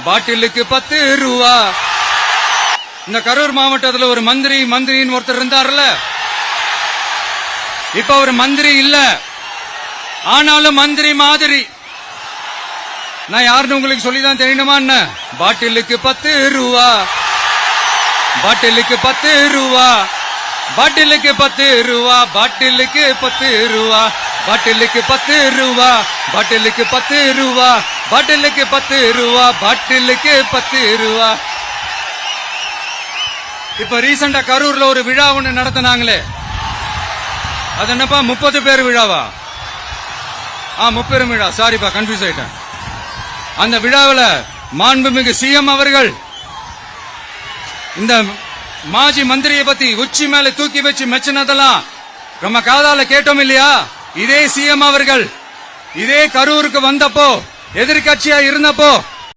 பாட்டிலுக்கு 10 ரூபா. இந்த கரூர் மாவட்டத்துல ஒரு மந்திரின்னு ஒருத்தர் இருந்தார்ல, இப்ப ஒரு மந்திரி இல்ல, ஆனாலும் மந்திரி மாதிரி. நான் யாருன்னு உங்களுக்கு சொல்லிதான் தெரியணுமா என்ன? பாட்டிலுக்கு 10 ரூபா, பாட்டிலுக்கு 10 ரூபா, பாட்டிலுக்கு 10 ரூபா, பாட்டிலுக்கு 10 ரூபா, பாட்டிலுக்கு 10 ரூபா, பாட்டிலுக்கு 10 ரூபா, பாட்டிலுக்கு 10 ரூபா, பாட்டிலுக்கு 10 ரூபா. இப்ப ரீசெண்டா கரூர்ல ஒரு விழா ஒண்ணு நடத்தினாங்களே, அது என்னப்பா 30 பேர் விழாவா? 30 விழா, சாரிப்பா கன்ஃபியூஸ் ஆயிட்டேன். அந்த விழாவில் மாண்புமிகு சிஎம் அவர்கள் இந்த மாஜி மந்திரியை பத்தி உச்சி மேல தூக்கி வச்சு மெச்சினதெல்லாம் நம்ம காதால கேட்டோம் இல்லையா? இதே சிஎம் அவர்கள் இதே கரூருக்கு வந்தப்போ, எதிர்கட்சியா இருந்தப்போ